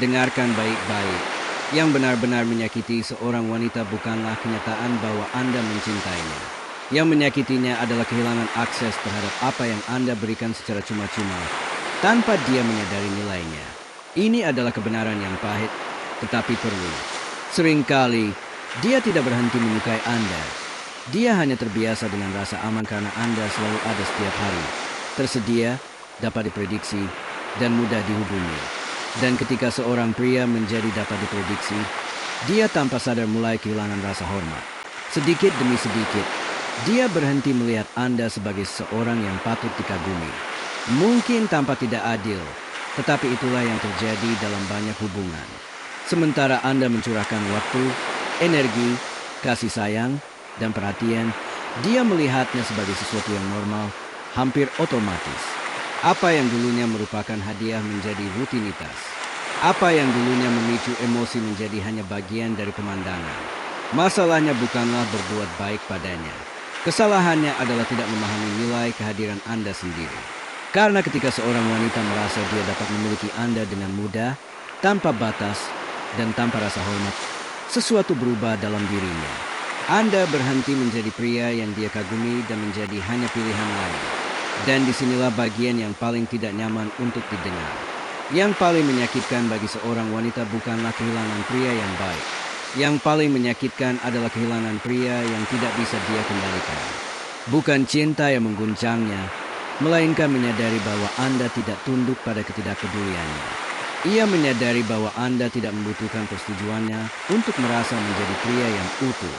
Dengarkan baik-baik. Yang benar-benar menyakiti seorang wanita bukanlah kenyataan bahwa Anda mencintainya. Yang menyakitinya adalah kehilangan akses terhadap apa yang Anda berikan secara cuma-cuma, tanpa dia menyadari nilainya. Ini adalah kebenaran yang pahit, tetapi perlu. Seringkali, dia tidak berhenti menyukai Anda. Dia hanya terbiasa dengan rasa aman karena Anda selalu ada setiap hari. Tersedia, dapat diprediksi, dan mudah dihubungi. Dan ketika seorang pria menjadi dapat diprediksi, dia tanpa sadar mulai kehilangan rasa hormat. Sedikit demi sedikit, dia berhenti melihat Anda sebagai seorang yang patut dikagumi. Mungkin tanpa tidak adil, tetapi itulah yang terjadi dalam banyak hubungan. Sementara Anda mencurahkan waktu, energi, kasih sayang, dan perhatian, dia melihatnya sebagai sesuatu yang normal, hampir otomatis. Apa yang dulunya merupakan hadiah menjadi rutinitas. Apa yang dulunya memicu emosi menjadi hanya bagian dari pemandangan. Masalahnya bukanlah berbuat baik padanya. Kesalahannya adalah tidak memahami nilai kehadiran Anda sendiri. Karena ketika seorang wanita merasa dia dapat memiliki Anda dengan mudah, tanpa batas, dan tanpa rasa hormat, sesuatu berubah dalam dirinya. Anda berhenti menjadi pria yang dia kagumi dan menjadi hanya pilihan lain. Dan disinilah bagian yang paling tidak nyaman untuk didengar. Yang paling menyakitkan bagi seorang wanita bukanlah kehilangan pria yang baik. Yang paling menyakitkan adalah kehilangan pria yang tidak bisa dia kendalikan. Bukan cinta yang mengguncangnya, melainkan menyadari bahwa Anda tidak tunduk pada ketidakpeduliannya. Ia menyadari bahwa Anda tidak membutuhkan persetujuannya untuk merasa menjadi pria yang utuh.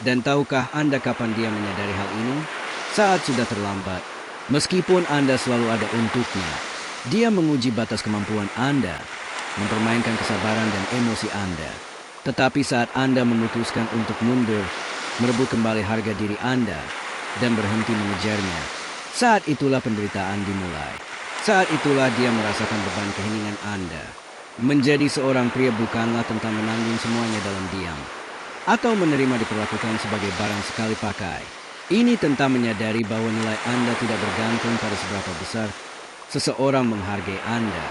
Dan tahukah Anda kapan dia menyadari hal ini? Saat sudah terlambat. Meskipun Anda selalu ada untuknya, dia menguji batas kemampuan Anda, mempermainkan kesabaran dan emosi Anda. Tetapi saat Anda memutuskan untuk mundur, merebut kembali harga diri Anda, dan berhenti mengejarnya, saat itulah penderitaan dimulai. Saat itulah dia merasakan beban keheningan Anda. Menjadi seorang pria bukanlah tentang menanggung semuanya dalam diam, atau menerima diperlakukan sebagai barang sekali pakai. Ini tentang menyadari bahwa nilai Anda tidak bergantung pada seberapa besar seseorang menghargai Anda.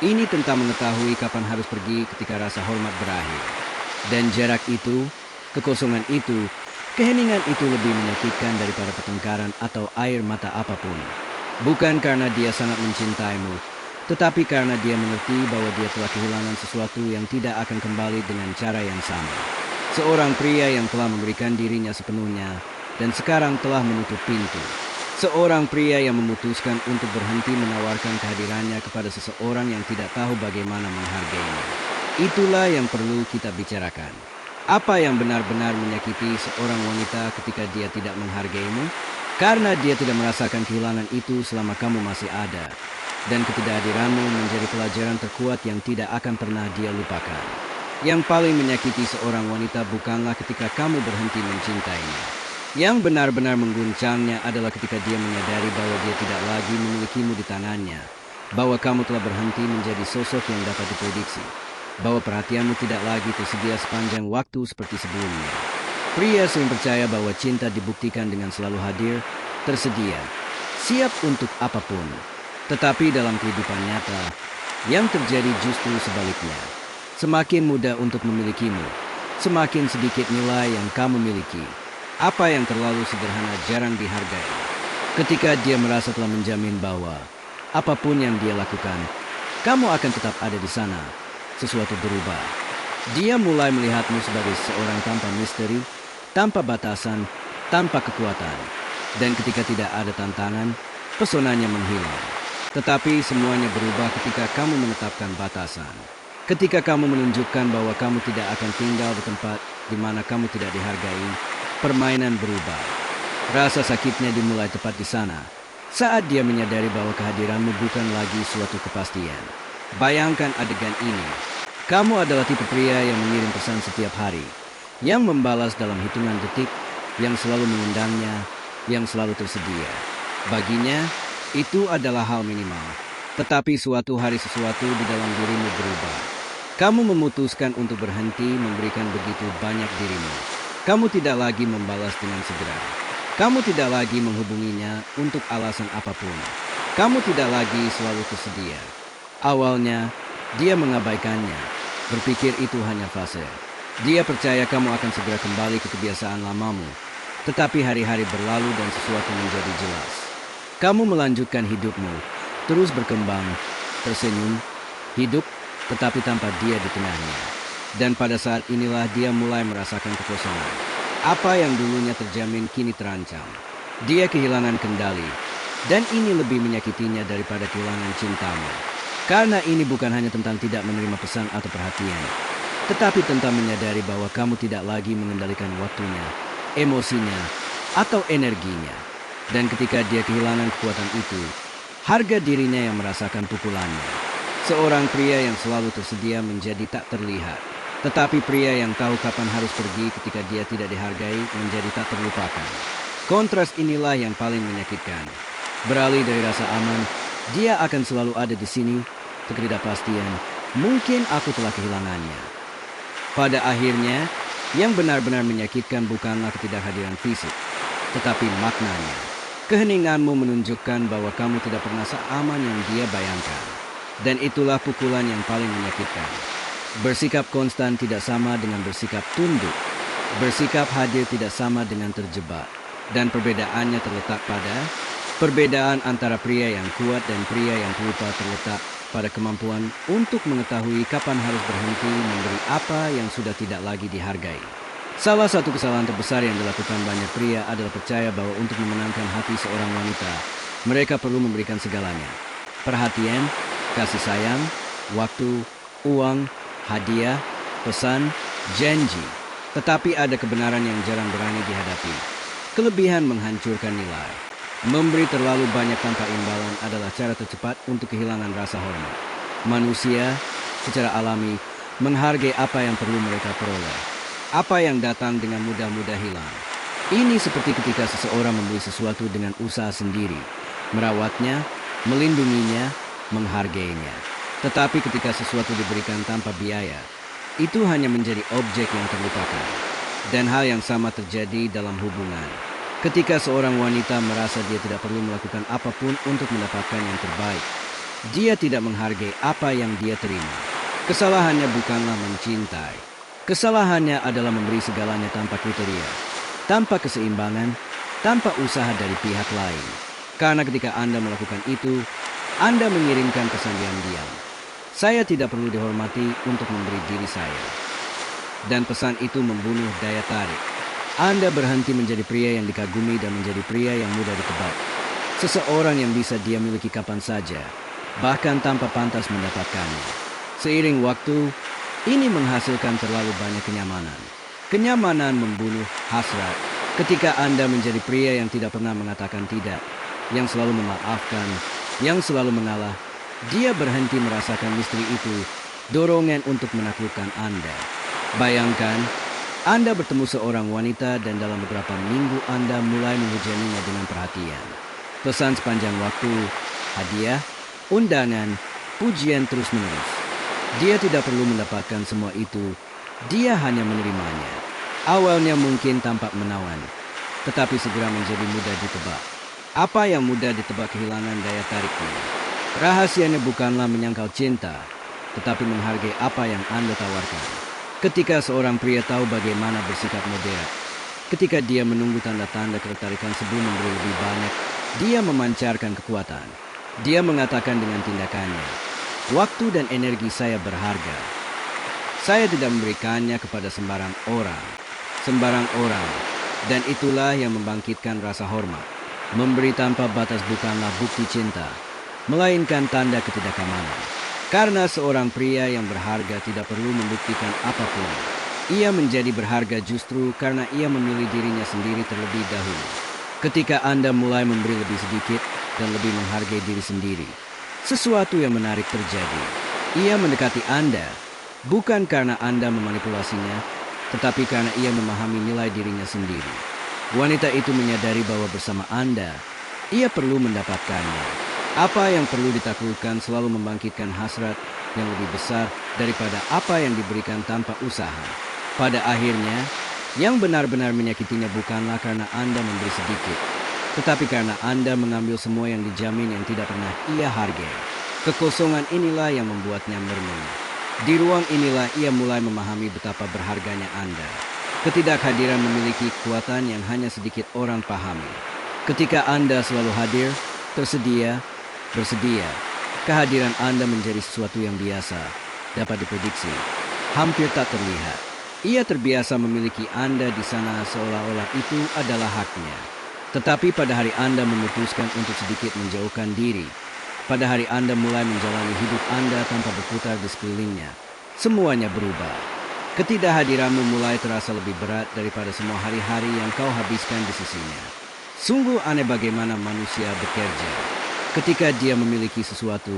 Ini tentang mengetahui kapan harus pergi ketika rasa hormat berakhir. Dan jarak itu, kekosongan itu, keheningan itu lebih menyakitkan daripada pertengkaran atau air mata apapun. Bukan karena dia sangat mencintaimu, tetapi karena dia mengerti bahwa dia telah kehilangan sesuatu yang tidak akan kembali dengan cara yang sama. Seorang pria yang telah memberikan dirinya sepenuhnya, dan sekarang telah menutup pintu. Seorang pria yang memutuskan untuk berhenti menawarkan kehadirannya kepada seseorang yang tidak tahu bagaimana menghargainya. Itulah yang perlu kita bicarakan. Apa yang benar-benar menyakiti seorang wanita ketika dia tidak menghargaimu? Karena dia tidak merasakan kehilangan itu selama kamu masih ada. Dan ketidakhadiranmu menjadi pelajaran terkuat yang tidak akan pernah dia lupakan. Yang paling menyakiti seorang wanita bukanlah ketika kamu berhenti mencintainya. Yang benar-benar mengguncangnya adalah ketika dia menyadari bahwa dia tidak lagi memilikimu di tangannya, bahwa kamu telah berhenti menjadi sosok yang dapat diprediksi, bahwa perhatianmu tidak lagi tersedia sepanjang waktu seperti sebelumnya. Pria sering percaya bahwa cinta dibuktikan dengan selalu hadir, tersedia, siap untuk apapun. Tetapi dalam kehidupan nyata, yang terjadi justru sebaliknya. Semakin mudah untuk memilikimu, semakin sedikit nilai yang kamu miliki. Apa yang terlalu sederhana jarang dihargai. Ketika dia merasa telah menjamin bahwa apapun yang dia lakukan, kamu akan tetap ada di sana. Sesuatu berubah. Dia mulai melihatmu sebagai seorang tanpa misteri, tanpa batasan, tanpa kekuatan. Dan ketika tidak ada tantangan, pesonanya menghilang. Tetapi semuanya berubah ketika kamu menetapkan batasan. Ketika kamu menunjukkan bahwa kamu tidak akan tinggal di tempat di mana kamu tidak dihargai, permainan berubah. Rasa sakitnya dimulai tepat di sana, saat dia menyadari bahwa kehadiranmu bukan lagi suatu kepastian. Bayangkan adegan ini. Kamu adalah tipe pria yang mengirim pesan setiap hari, yang membalas dalam hitungan detik, yang selalu mengundangnya, yang selalu tersedia. Baginya, itu adalah hal minimal. Tetapi suatu hari sesuatu di dalam dirimu berubah. Kamu memutuskan untuk berhenti memberikan begitu banyak dirimu. Kamu tidak lagi membalas dengan segera. Kamu tidak lagi menghubunginya untuk alasan apapun. Kamu tidak lagi selalu tersedia. Awalnya, Dia mengabaikannya, berpikir itu hanya fase. Dia percaya kamu akan segera kembali ke kebiasaan lamamu, tetapi hari-hari berlalu dan sesuatu menjadi jelas. Kamu melanjutkan hidupmu, terus berkembang, tersenyum, hidup, tetapi tanpa dia di tengahnya. Dan pada saat inilah dia mulai merasakan kekosongan. Apa yang dulunya terjamin kini terancam. Dia kehilangan kendali, dan ini lebih menyakitinya daripada kehilangan cintamu. Karena ini bukan hanya tentang tidak menerima pesan atau perhatian, tetapi tentang menyadari bahwa kamu tidak lagi mengendalikan waktunya, emosinya, atau energinya. Dan ketika dia kehilangan kekuatan itu, harga dirinya yang merasakan pukulannya. Seorang pria yang selalu tersedia menjadi tak terlihat. Tetapi pria yang tahu kapan harus pergi ketika dia tidak dihargai menjadi tak terlupakan. Kontras inilah yang paling menyakitkan. Beralih dari rasa aman, dia akan selalu ada di sini, ketidakpastian, mungkin aku telah kehilangannya. Pada akhirnya, yang benar-benar menyakitkan bukanlah ketidakhadiran fisik, tetapi maknanya. Keheninganmu menunjukkan bahwa kamu tidak pernah seaman yang dia bayangkan. Dan itulah pukulan yang paling menyakitkan. Bersikap konstan tidak sama dengan bersikap tunduk. Bersikap hadir tidak sama dengan terjebak. Dan perbedaannya terletak pada perbedaan antara pria yang kuat dan pria yang pelupa terletak pada kemampuan untuk mengetahui kapan harus berhenti memberi apa yang sudah tidak lagi dihargai. Salah satu kesalahan terbesar yang dilakukan banyak pria adalah percaya bahwa untuk memenangkan hati seorang wanita, mereka perlu memberikan segalanya. Perhatian, kasih sayang, waktu, uang, hadiah, pesan, janji. Tetapi ada kebenaran yang jarang berani dihadapi. Kelebihan menghancurkan nilai. Memberi terlalu banyak tanpa imbalan adalah cara tercepat untuk kehilangan rasa hormat. Manusia, secara alami, menghargai apa yang perlu mereka peroleh. Apa yang datang dengan mudah-mudah hilang. Ini seperti ketika seseorang membeli sesuatu dengan usaha sendiri, merawatnya, melindunginya, menghargainya. Tetapi ketika sesuatu diberikan tanpa biaya, itu hanya menjadi objek yang terlupakan. Dan hal yang sama terjadi dalam hubungan. Ketika seorang wanita merasa dia tidak perlu melakukan apapun untuk mendapatkan yang terbaik, dia tidak menghargai apa yang dia terima. Kesalahannya bukanlah mencintai. Kesalahannya adalah memberi segalanya tanpa kriteria, tanpa keseimbangan, tanpa usaha dari pihak lain. Karena ketika Anda melakukan itu, Anda mengirimkan pesan diam-diam. Saya tidak perlu dihormati untuk memberi diri saya. Dan pesan itu membunuh daya tarik. Anda berhenti menjadi pria yang dikagumi dan menjadi pria yang mudah ditebak. Seseorang yang bisa dia miliki kapan saja, bahkan tanpa pantas mendapatkannya. Seiring waktu, ini menghasilkan terlalu banyak kenyamanan. Kenyamanan membunuh hasrat. Ketika Anda menjadi pria yang tidak pernah mengatakan tidak, yang selalu memaafkan, yang selalu mengalah, dia berhenti merasakan misteri itu, dorongan untuk menaklukkan Anda. Bayangkan, Anda bertemu seorang wanita dan dalam beberapa minggu Anda mulai menghujaninya dengan perhatian. Pesan sepanjang waktu, hadiah, undangan, pujian terus-menerus. Dia tidak perlu mendapatkan semua itu, dia hanya menerimanya. Awalnya mungkin tampak menawan, tetapi segera menjadi mudah ditebak. Apa yang mudah ditebak kehilangan daya tariknya. Rahasianya bukanlah menyangkal cinta, tetapi menghargai apa yang Anda tawarkan. Ketika seorang pria tahu bagaimana bersikap moderat, ketika dia menunggu tanda-tanda ketertarikan sebelum memberi lebih banyak, dia memancarkan kekuatan. Dia mengatakan dengan tindakannya, waktu dan energi saya berharga. Saya tidak memberikannya kepada sembarang orang. Dan itulah yang membangkitkan rasa hormat. Memberi tanpa batas bukanlah bukti cinta, melainkan tanda ketidakamanan. Karena seorang pria yang berharga tidak perlu membuktikan apapun. Ia menjadi berharga justru karena ia memilih dirinya sendiri terlebih dahulu. Ketika Anda mulai memberi lebih sedikit dan lebih menghargai diri sendiri, sesuatu yang menarik terjadi. Ia mendekati Anda, bukan karena Anda memanipulasinya, tetapi karena ia memahami nilai dirinya sendiri. Wanita itu menyadari bahwa bersama Anda, ia perlu mendapatkannya. Apa yang perlu ditaklukkan selalu membangkitkan hasrat yang lebih besar daripada apa yang diberikan tanpa usaha. Pada akhirnya, yang benar-benar menyakitinya bukanlah karena Anda memberi sedikit, tetapi karena Anda mengambil semua yang dijamin yang tidak pernah ia hargai. Kekosongan inilah yang membuatnya merenung. Di ruang inilah ia mulai memahami betapa berharganya Anda. Ketidakhadiran memiliki kekuatan yang hanya sedikit orang pahami. Ketika Anda selalu hadir, tersedia, bersedia, kehadiran Anda menjadi sesuatu yang biasa, dapat diprediksi, hampir tak terlihat. Ia terbiasa memiliki Anda di sana seolah-olah itu adalah haknya. Tetapi pada hari Anda memutuskan untuk sedikit menjauhkan diri, pada hari Anda mulai menjalani hidup Anda tanpa berputar di sekelilingnya, semuanya berubah. Ketidakhadiranmu mulai terasa lebih berat daripada semua hari-hari yang kau habiskan di sisinya. Sungguh aneh bagaimana manusia bekerja. Ketika dia memiliki sesuatu,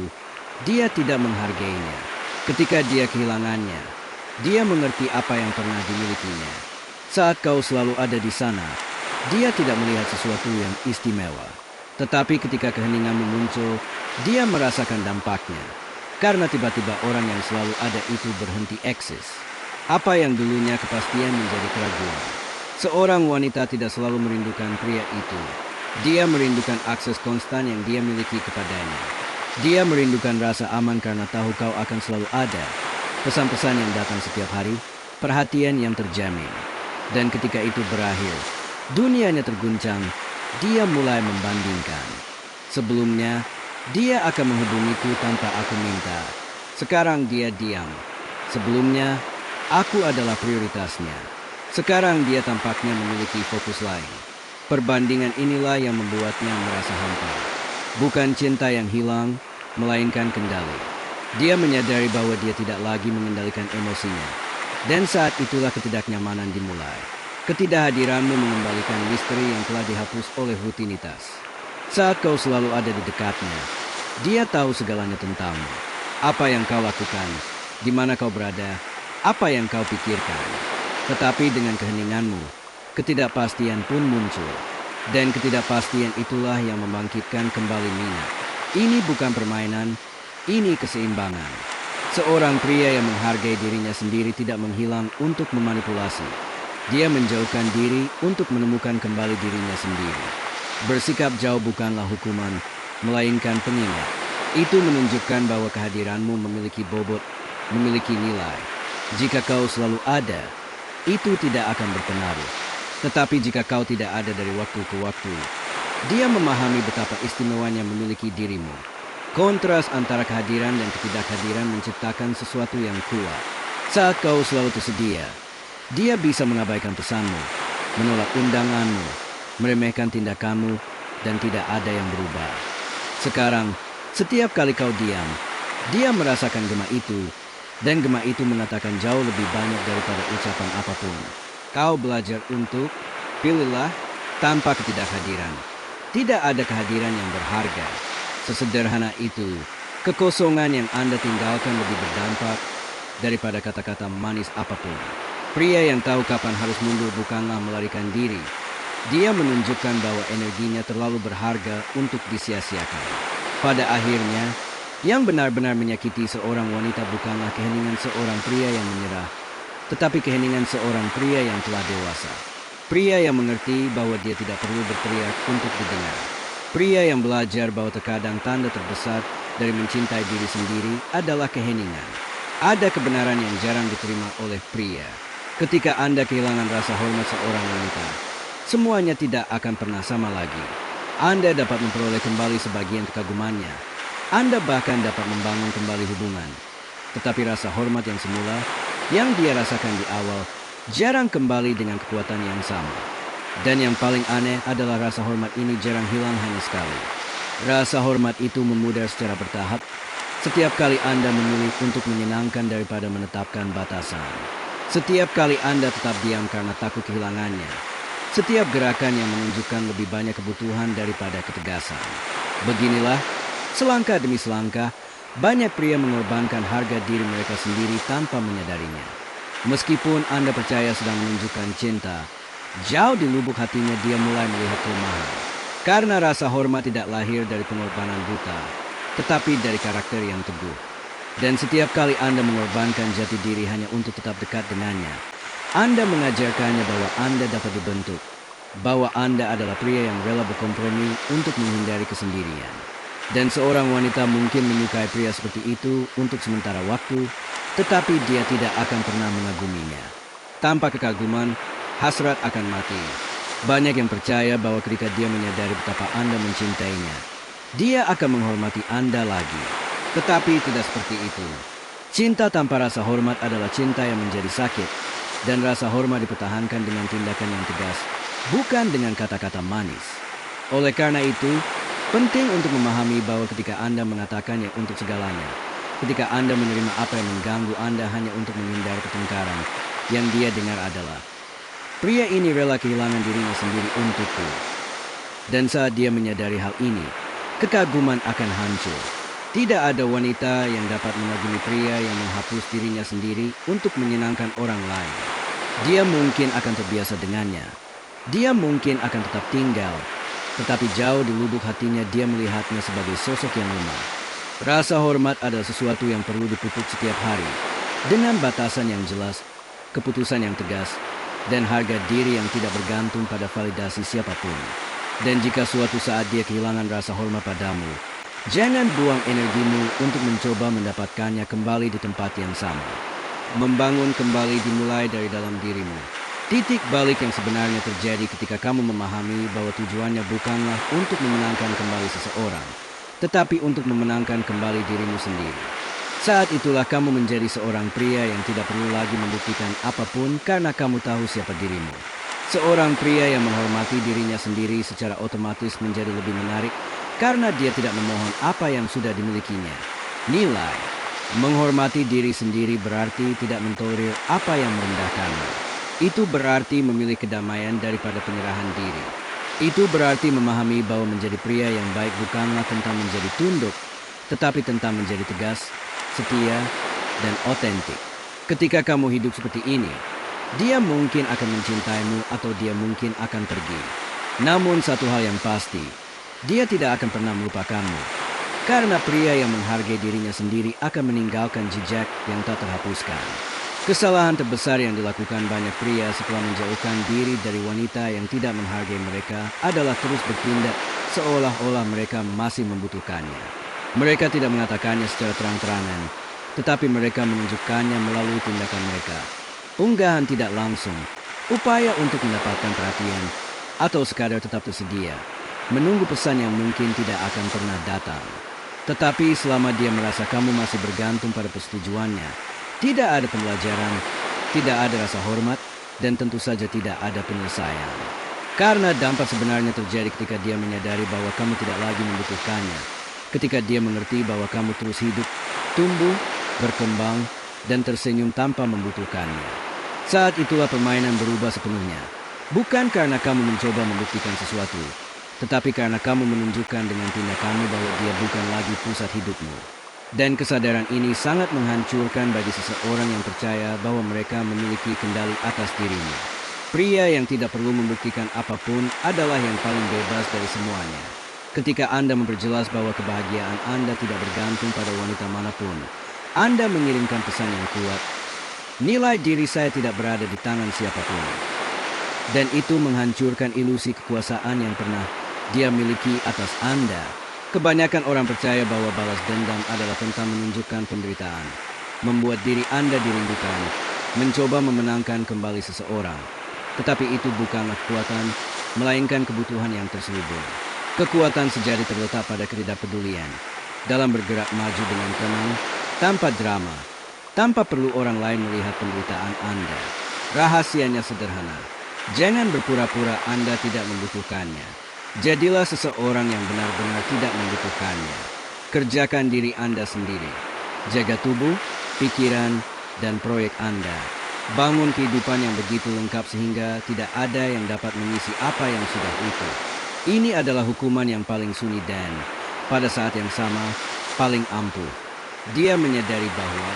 dia tidak menghargainya. Ketika dia kehilangannya, dia mengerti apa yang pernah dimilikinya. Saat kau selalu ada di sana, dia tidak melihat sesuatu yang istimewa. Tetapi ketika keheninganmu muncul, dia merasakan dampaknya. Karena tiba-tiba orang yang selalu ada itu berhenti eksis. Apa yang dulunya kepastian menjadi keraguan. Seorang wanita tidak selalu merindukan pria itu. Dia merindukan akses konstan yang dia miliki kepadanya. Dia merindukan rasa aman karena tahu kau akan selalu ada. Pesan-pesan yang datang setiap hari, perhatian yang terjamin. Dan ketika itu berakhir, dunianya terguncang, dia mulai membandingkan. Sebelumnya, dia akan menghubungiku tanpa aku minta. Sekarang dia diam. Sebelumnya, aku adalah prioritasnya. Sekarang dia tampaknya memiliki fokus lain. Perbandingan inilah yang membuatnya merasa hampa. Bukan cinta yang hilang, melainkan kendali. Dia menyadari bahwa dia tidak lagi mengendalikan emosinya. Dan saat itulah ketidaknyamanan dimulai. Ketidakhadiranmu mengembalikan misteri yang telah dihapus oleh rutinitas. Saat kau selalu ada di dekatnya, dia tahu segalanya tentangmu. Apa yang kau lakukan, di mana kau berada, apa yang kau pikirkan. Tetapi dengan keheninganmu, ketidakpastian pun muncul. Dan ketidakpastian itulah yang membangkitkan kembali minat. Ini bukan permainan, ini keseimbangan. Seorang pria yang menghargai dirinya sendiri tidak menghilang untuk memanipulasi. Dia menjauhkan diri untuk menemukan kembali dirinya sendiri. Bersikap jauh bukanlah hukuman, melainkan pengingat. Itu menunjukkan bahwa kehadiranmu memiliki bobot, memiliki nilai. Jika kau selalu ada, itu tidak akan berpengaruh. Tetapi jika kau tidak ada dari waktu ke waktu, dia memahami betapa istimewanya memiliki dirimu. Kontras antara kehadiran dan ketidakhadiran menciptakan sesuatu yang kuat. Saat kau selalu tersedia, dia bisa mengabaikan pesanmu, menolak undanganmu, meremehkan tindakanmu, dan tidak ada yang berubah. Sekarang, setiap kali kau diam, dia merasakan gema itu, dan gema itu mengatakan jauh lebih banyak daripada ucapan apapun. Kau belajar untuk, pilihlah, tanpa ketidakhadiran. Tidak ada kehadiran yang berharga. Sesederhana itu, kekosongan yang Anda tinggalkan lebih berdampak daripada kata-kata manis apapun. Pria yang tahu kapan harus mundur bukanlah melarikan diri. Dia menunjukkan bahwa energinya terlalu berharga untuk disia-siakan. Pada akhirnya, yang benar-benar menyakiti seorang wanita bukanlah keheningan seorang pria yang menyerah, tetapi keheningan seorang pria yang telah dewasa. Pria yang mengerti bahwa dia tidak perlu berteriak untuk didengar. Pria yang belajar bahwa terkadang tanda terbesar dari mencintai diri sendiri adalah keheningan. Ada kebenaran yang jarang diterima oleh pria. Ketika Anda kehilangan rasa hormat seorang wanita, semuanya tidak akan pernah sama lagi. Anda dapat memperoleh kembali sebagian kekagumannya. Anda bahkan dapat membangun kembali hubungan. Tetapi rasa hormat yang semula, yang dia rasakan di awal, jarang kembali dengan kekuatan yang sama. Dan yang paling aneh adalah rasa hormat ini jarang hilang hanya sekali. Rasa hormat itu memudar secara bertahap. Setiap kali Anda memilih untuk menyenangkan daripada menetapkan batasan. Setiap kali Anda tetap diam karena takut kehilangannya. Setiap gerakan yang menunjukkan lebih banyak kebutuhan daripada ketegasan. Beginilah, selangkah demi selangkah, banyak pria mengorbankan harga diri mereka sendiri tanpa menyadarinya. Meskipun Anda percaya sedang menunjukkan cinta, jauh di lubuk hatinya dia mulai melihat kelemahan. Karena rasa hormat tidak lahir dari pengorbanan buta, tetapi dari karakter yang teguh. Dan setiap kali Anda mengorbankan jati diri hanya untuk tetap dekat dengannya, Anda mengajarkannya bahwa Anda dapat dibentuk, bahwa Anda adalah pria yang rela berkompromi untuk menghindari kesendirian. Dan seorang wanita mungkin menyukai pria seperti itu untuk sementara waktu, tetapi dia tidak akan pernah mengaguminya. Tanpa kekaguman, hasrat akan mati. Banyak yang percaya bahwa ketika dia menyadari betapa Anda mencintainya, dia akan menghormati Anda lagi. Tetapi tidak seperti itu. Cinta tanpa rasa hormat adalah cinta yang menjadi sakit, dan rasa hormat dipertahankan dengan tindakan yang tegas, bukan dengan kata-kata manis. Oleh karena itu, penting untuk memahami bahwa ketika Anda mengatakannya untuk segalanya, ketika Anda menerima apa yang mengganggu Anda hanya untuk menghindari pertengkaran, yang dia dengar adalah, pria ini rela kehilangan dirinya sendiri untukku. Dan saat dia menyadari hal ini, kekaguman akan hancur. Tidak ada wanita yang dapat mengagumi pria yang menghapus dirinya sendiri untuk menyenangkan orang lain. Dia mungkin akan terbiasa dengannya. Dia mungkin akan tetap tinggal. Tetapi jauh di lubuk hatinya dia melihatnya sebagai sosok yang lemah. Rasa hormat adalah sesuatu yang perlu dipupuk setiap hari. Dengan batasan yang jelas, keputusan yang tegas, dan harga diri yang tidak bergantung pada validasi siapapun. Dan jika suatu saat dia kehilangan rasa hormat padamu, jangan buang energimu untuk mencoba mendapatkannya kembali di tempat yang sama. Membangun kembali dimulai dari dalam dirimu. Titik balik yang sebenarnya terjadi ketika kamu memahami bahwa tujuannya bukanlah untuk memenangkan kembali seseorang, tetapi untuk memenangkan kembali dirimu sendiri. Saat itulah kamu menjadi seorang pria yang tidak perlu lagi membuktikan apapun karena kamu tahu siapa dirimu. Seorang pria yang menghormati dirinya sendiri secara otomatis menjadi lebih menarik karena dia tidak memohon apa yang sudah dimilikinya. Nilai. Menghormati diri sendiri berarti tidak mentolerir apa yang merendahkanmu. Itu berarti memilih kedamaian daripada penyerahan diri. Itu berarti memahami bahwa menjadi pria yang baik bukanlah tentang menjadi tunduk, tetapi tentang menjadi tegas, setia, dan otentik. Ketika kamu hidup seperti ini, dia mungkin akan mencintaimu atau dia mungkin akan pergi. Namun satu hal yang pasti, dia tidak akan pernah melupakanmu. Karena pria yang menghargai dirinya sendiri akan meninggalkan jejak yang tak terhapuskan. Kesalahan terbesar yang dilakukan banyak pria setelah menjauhkan diri dari wanita yang tidak menghargai mereka adalah terus bertindak seolah-olah mereka masih membutuhkannya. Mereka tidak mengatakannya secara terang-terangan, tetapi mereka menunjukkannya melalui tindakan mereka. Unggahan tidak langsung, upaya untuk mendapatkan perhatian, atau sekadar tetap tersedia, menunggu pesan yang mungkin tidak akan pernah datang. Tetapi selama dia merasa kamu masih bergantung pada persetujuannya, tidak ada pembelajaran, tidak ada rasa hormat, dan tentu saja tidak ada penyelesaian. Karena dampak sebenarnya terjadi ketika dia menyadari bahwa kamu tidak lagi membutuhkannya, ketika dia mengerti bahwa kamu terus hidup, tumbuh, berkembang, dan tersenyum tanpa membutuhkannya. Saat itulah permainan berubah sepenuhnya. Bukan karena kamu mencoba membuktikan sesuatu, tetapi karena kamu menunjukkan dengan tindakanmu bahwa dia bukan lagi pusat hidupmu. Dan kesadaran ini sangat menghancurkan bagi seseorang yang percaya bahwa mereka memiliki kendali atas dirinya. Pria yang tidak perlu membuktikan apapun adalah yang paling bebas dari semuanya. Ketika Anda memperjelas bahwa kebahagiaan Anda tidak bergantung pada wanita manapun, Anda mengirimkan pesan yang kuat. Nilai diri saya tidak berada di tangan siapapun. Dan itu menghancurkan ilusi kekuasaan yang pernah dia miliki atas Anda. Kebanyakan orang percaya bahwa balas dendam adalah tentang menunjukkan penderitaan, membuat diri Anda dirindukan, mencoba memenangkan kembali seseorang. Tetapi itu bukanlah kekuatan, melainkan kebutuhan yang terselubung. Kekuatan sejati terletak pada ketidakpedulian, dalam bergerak maju dengan tenang, tanpa drama, tanpa perlu orang lain melihat penderitaan Anda. Rahasianya sederhana, jangan berpura-pura Anda tidak membutuhkannya. Jadilah seseorang yang benar-benar tidak membutuhkannya. Kerjakan diri Anda sendiri. Jaga tubuh, pikiran, dan proyek Anda. Bangun kehidupan yang begitu lengkap sehingga tidak ada yang dapat mengisi apa yang sudah utuh. Ini adalah hukuman yang paling sunyi dan, pada saat yang sama, paling ampuh. Dia menyadari bahwa,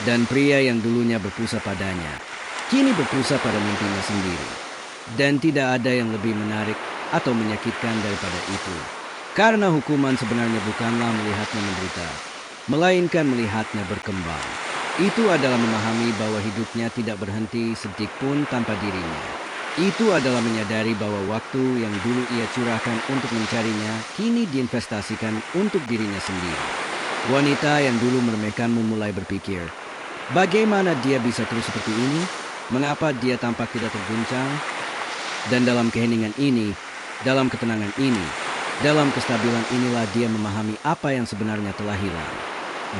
dan pria yang dulunya berpusat padanya, kini berpusat pada mimpinya sendiri. Dan tidak ada yang lebih menarik atau menyakitkan daripada itu. Karena hukuman sebenarnya bukanlah melihatnya menderita, melainkan melihatnya berkembang. Itu adalah memahami bahwa hidupnya tidak berhenti sedetik pun tanpa dirinya. Itu adalah menyadari bahwa waktu yang dulu ia curahkan untuk mencarinya kini diinvestasikan untuk dirinya sendiri. Wanita yang dulu meremehkanmu mulai berpikir, bagaimana dia bisa terus seperti ini? Mengapa dia tampak tidak terguncang? Dan dalam keheningan ini, dalam ketenangan ini, dalam kestabilan inilah dia memahami apa yang sebenarnya telah hilang.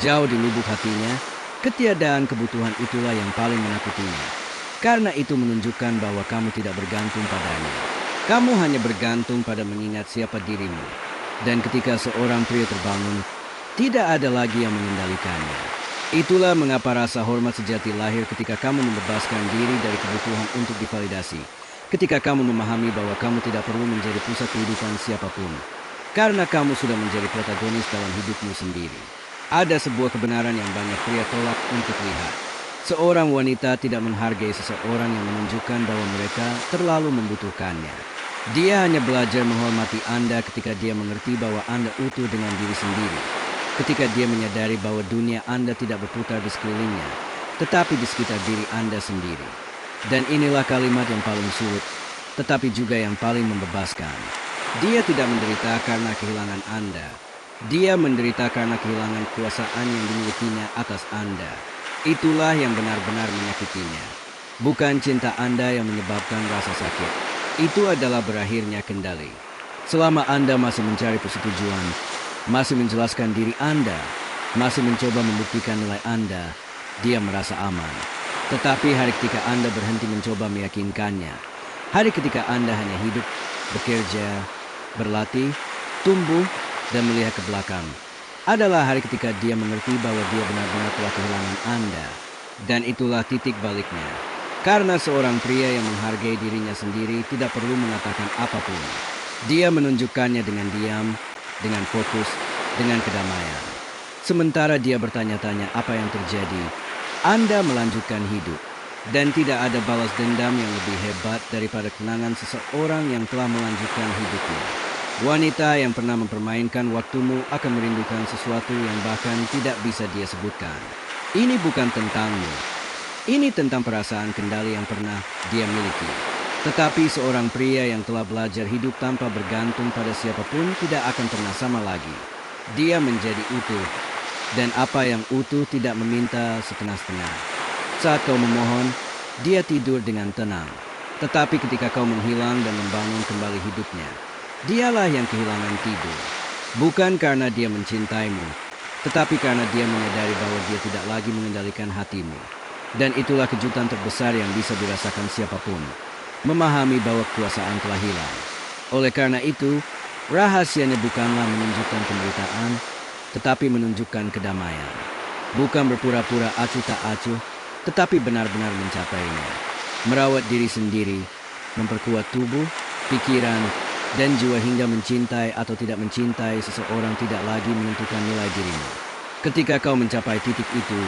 Jauh di lubuk hatinya, ketiadaan kebutuhan itulah yang paling menakutinya. Karena itu menunjukkan bahwa kamu tidak bergantung padanya. Kamu hanya bergantung pada mengingat siapa dirimu. Dan ketika seorang pria terbangun, tidak ada lagi yang mengendalikannya. Itulah mengapa rasa hormat sejati lahir ketika kamu membebaskan diri dari kebutuhan untuk divalidasi. Ketika kamu memahami bahwa kamu tidak perlu menjadi pusat kehidupan siapapun. Karena kamu sudah menjadi protagonis dalam hidupmu sendiri. Ada sebuah kebenaran yang banyak pria tolak untuk lihat. Seorang wanita tidak menghargai seseorang yang menunjukkan bahwa mereka terlalu membutuhkannya. Dia hanya belajar menghormati Anda ketika dia mengerti bahwa Anda utuh dengan diri sendiri. Ketika dia menyadari bahwa dunia Anda tidak berputar di sekelilingnya, tetapi di sekitar diri Anda sendiri. Dan inilah kalimat yang paling sulit, tetapi juga yang paling membebaskan. Dia tidak menderita karena kehilangan Anda. Dia menderita karena kehilangan kekuasaan yang dimilikinya atas Anda. Itulah yang benar-benar menyakitinya. Bukan cinta Anda yang menyebabkan rasa sakit. Itu adalah berakhirnya kendali. Selama Anda masih mencari persetujuan, masih menjelaskan diri Anda, masih mencoba membuktikan nilai Anda, dia merasa aman. Tetapi hari ketika Anda berhenti mencoba meyakinkannya, hari ketika Anda hanya hidup, bekerja, berlatih, tumbuh, dan melihat ke belakang, adalah hari ketika dia mengerti bahwa dia benar-benar telah kehilangan Anda. Dan itulah titik baliknya. Karena seorang pria yang menghargai dirinya sendiri tidak perlu mengatakan apapun. Dia menunjukkannya dengan diam, dengan fokus, dengan kedamaian. Sementara dia bertanya-tanya apa yang terjadi, Anda melanjutkan hidup. Dan tidak ada balas dendam yang lebih hebat daripada kenangan seseorang yang telah melanjutkan hidupnya. Wanita yang pernah mempermainkan waktumu akan merindukan sesuatu yang bahkan tidak bisa dia sebutkan. Ini bukan tentangmu. Ini tentang perasaan kendali yang pernah dia miliki. Tetapi seorang pria yang telah belajar hidup tanpa bergantung pada siapapun tidak akan pernah sama lagi. Dia menjadi utuh. Dan apa yang utuh tidak meminta setengah-setengah. Saat kau memohon, dia tidur dengan tenang. Tetapi ketika kau menghilang dan membangun kembali hidupnya, dialah yang kehilangan tidur. Bukan karena dia mencintaimu, tetapi karena dia menyadari bahwa dia tidak lagi mengendalikan hatimu. Dan itulah kejutan terbesar yang bisa dirasakan siapapun. Memahami bahwa kekuasaan telah hilang. Oleh karena itu, rahasianya bukanlah menunjukkan penderitaan, tetapi menunjukkan kedamaian. Bukan berpura-pura acuh tak acuh, tetapi benar-benar mencapainya. Merawat diri sendiri, memperkuat tubuh, pikiran, dan jiwa hingga mencintai atau tidak mencintai seseorang tidak lagi menentukan nilai dirimu. Ketika kau mencapai titik itu,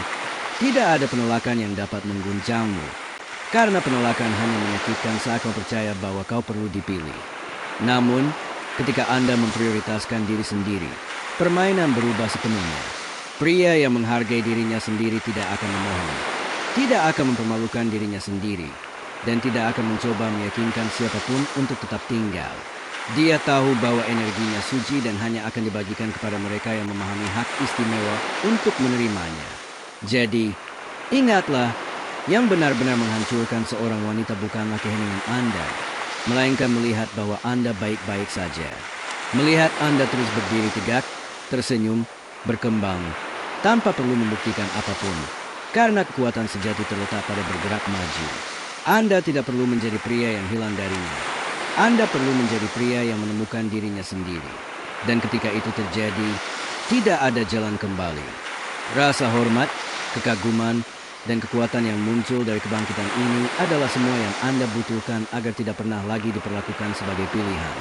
tidak ada penolakan yang dapat mengguncangmu. Karena penolakan hanya menyakitkan saat kau percaya bahwa kau perlu dipilih. Namun, ketika Anda memprioritaskan diri sendiri, permainan berubah sepenuhnya. Pria yang menghargai dirinya sendiri tidak akan memohon, tidak akan mempermalukan dirinya sendiri, dan tidak akan mencoba meyakinkan siapapun untuk tetap tinggal. Dia tahu bahwa energinya suci dan hanya akan dibagikan kepada mereka yang memahami hak istimewa untuk menerimanya. Jadi, ingatlah, yang benar-benar menghancurkan seorang wanita bukanlah keheningan Anda, melainkan melihat bahwa Anda baik-baik saja. Melihat Anda terus berdiri tegak, tersenyum, berkembang, tanpa perlu membuktikan apapun. Karena kekuatan sejati terletak pada bergerak maju. Anda tidak perlu menjadi pria yang hilang darinya. Anda perlu menjadi pria yang menemukan dirinya sendiri. Dan ketika itu terjadi, tidak ada jalan kembali. Rasa hormat, kekaguman, dan kekuatan yang muncul dari kebangkitan ini adalah semua yang Anda butuhkan agar tidak pernah lagi diperlakukan sebagai pilihan.